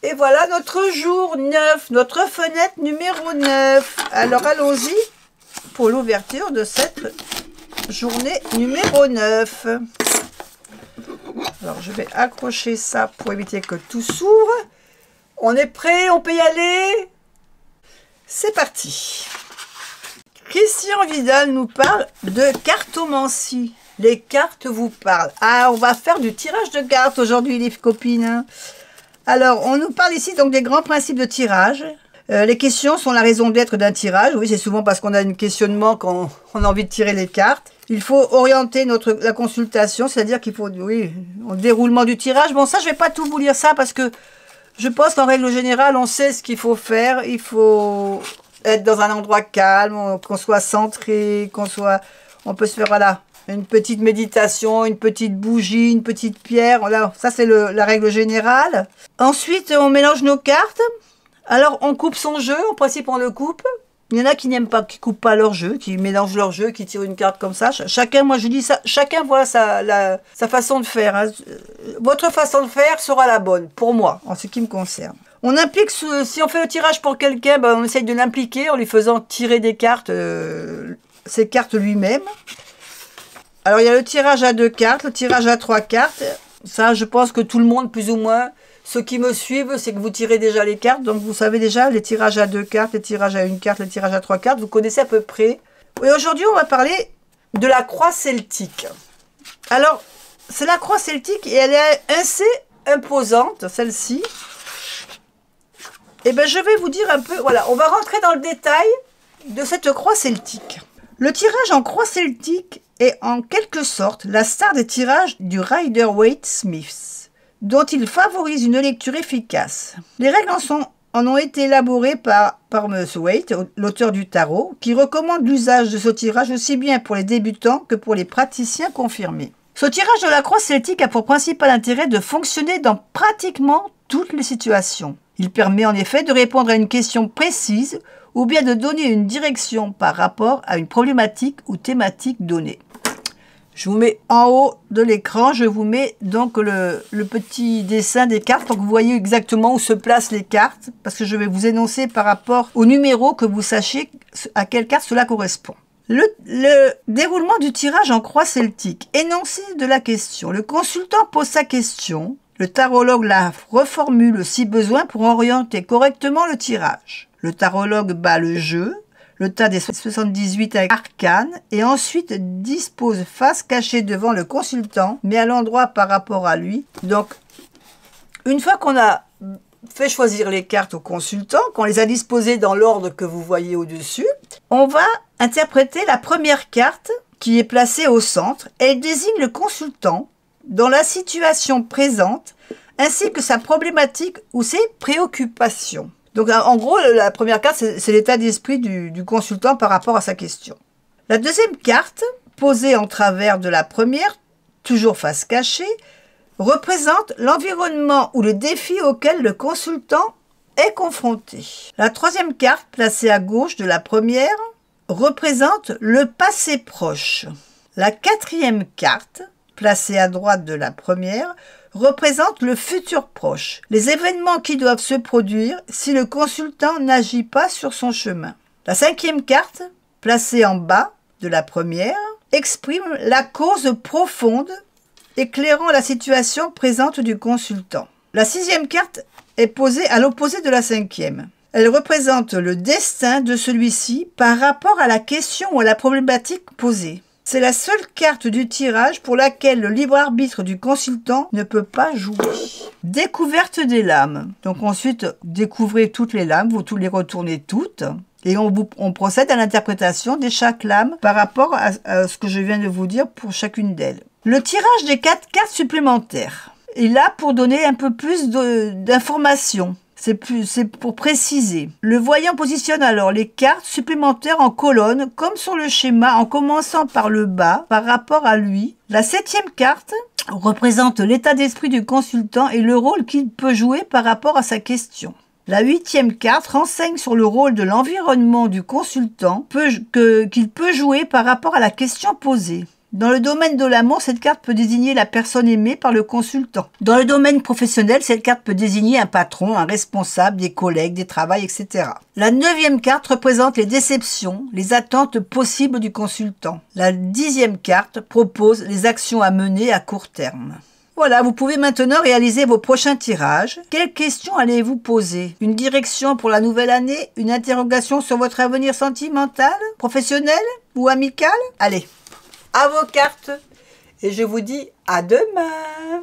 Et voilà notre jour 9, notre fenêtre numéro 9. Alors allons-y pour l'ouverture de cette journée numéro 9. Alors je vais accrocher ça pour éviter que tout s'ouvre. On est prêt, on peut y aller? C'est parti. Christian Vidal nous parle de cartomancie. Les cartes vous parlent. Ah, on va faire du tirage de cartes aujourd'hui, les copines. Alors, on nous parle ici donc des grands principes de tirage. Les questions sont la raison d'être d'un tirage. Oui, c'est souvent parce qu'on a un questionnement quand on a envie de tirer les cartes. Il faut orienter la consultation, c'est-à-dire qu'il faut, oui, au déroulement du tirage. Bon, ça, je ne vais pas tout vous lire ça parce que je pense qu'en règle générale, on sait ce qu'il faut faire. Il faut être dans un endroit calme, qu'on soit centré, on peut se faire, voilà, une petite méditation, une petite bougie, une petite pierre. Voilà, ça c'est la règle générale. Ensuite, on mélange nos cartes. Alors, on coupe son jeu. En principe, on le coupe. Il y en a qui n'aiment pas, qui coupent pas leur jeu, qui mélangent leur jeu, qui tirent une carte comme ça. Chacun, moi je dis ça, chacun voit sa façon de faire. Hein. Votre façon de faire sera la bonne, pour moi, en ce qui me concerne. On implique, si on fait le tirage pour quelqu'un, ben, on essaye de l'impliquer en lui faisant tirer des cartes, ses cartes lui-même. Alors, il y a le tirage à 2 cartes, le tirage à 3 cartes. Ça, je pense que tout le monde, plus ou moins, ceux qui me suivent, c'est que vous tirez déjà les cartes. Donc, vous savez déjà les tirages à 2 cartes, les tirages à 1 carte, les tirages à 3 cartes. Vous connaissez à peu près. Et aujourd'hui, on va parler de la croix celtique. Alors, c'est la croix celtique et elle est assez imposante, celle-ci. Et bien, je vais vous dire un peu... Voilà, on va rentrer dans le détail de cette croix celtique. Le tirage en croix celtique est en quelque sorte la star des tirages du Rider-Waite-Smith, dont il favorise une lecture efficace. Les règles en ont été élaborées par M. Waite, l'auteur du tarot, qui recommande l'usage de ce tirage aussi bien pour les débutants que pour les praticiens confirmés. Ce tirage de la croix celtique a pour principal intérêt de fonctionner dans pratiquement toutes les situations. Il permet en effet de répondre à une question précise ou bien de donner une direction par rapport à une problématique ou thématique donnée. Je vous mets en haut de l'écran, je vous mets donc le petit dessin des cartes pour que vous voyez exactement où se placent les cartes, parce que je vais vous énoncer par rapport au numéro que vous sachiez à quelle carte cela correspond. Le déroulement du tirage en croix celtique. Énoncé de la question. Le consultant pose sa question. Le tarologue la reformule si besoin pour orienter correctement le tirage. Le tarologue bat le jeu, le tas des 78 arcanes, et ensuite dispose face cachée devant le consultant, mais à l'endroit par rapport à lui. Donc, une fois qu'on a fait choisir les cartes au consultant, qu'on les a disposées dans l'ordre que vous voyez au-dessus, on va interpréter la première carte qui est placée au centre. Elle désigne le consultant dans la situation présente, ainsi que sa problématique ou ses préoccupations. Donc, en gros, la première carte, c'est l'état d'esprit du consultant par rapport à sa question. La deuxième carte, posée en travers de la première, toujours face cachée, représente l'environnement ou le défi auquel le consultant est confronté. La troisième carte, placée à gauche de la première, représente le passé proche. La quatrième carte, placée à droite de la première, représente le futur proche, les événements qui doivent se produire si le consultant n'agit pas sur son chemin. La cinquième carte, placée en bas de la première, exprime la cause profonde éclairant la situation présente du consultant. La sixième carte est posée à l'opposé de la cinquième. Elle représente le destin de celui-ci par rapport à la question ou à la problématique posée. C'est la seule carte du tirage pour laquelle le libre arbitre du consultant ne peut pas jouer. Découverte des lames. Donc ensuite, découvrez toutes les lames, vous les retournez toutes. Et on procède à l'interprétation de chaque lame par rapport à ce que je viens de vous dire pour chacune d'elles. Le tirage des 4 cartes supplémentaires est là pour donner un peu plus d'informations. C'est pour préciser. Le voyant positionne alors les cartes supplémentaires en colonne, comme sur le schéma, en commençant par le bas, par rapport à lui. La 7e carte représente l'état d'esprit du consultant et le rôle qu'il peut jouer par rapport à sa question. La 8e carte renseigne sur le rôle de l'environnement du consultant qu'il peut jouer par rapport à la question posée. Dans le domaine de l'amour, cette carte peut désigner la personne aimée par le consultant. Dans le domaine professionnel, cette carte peut désigner un patron, un responsable, des collègues, des travails, etc. La 9e carte représente les déceptions, les attentes possibles du consultant. La 10e carte propose les actions à mener à court terme. Voilà, vous pouvez maintenant réaliser vos prochains tirages. Quelles questions allez-vous poser? Une direction pour la nouvelle année? Une interrogation sur votre avenir sentimental, professionnel ou amical? Allez, à vos cartes et je vous dis à demain.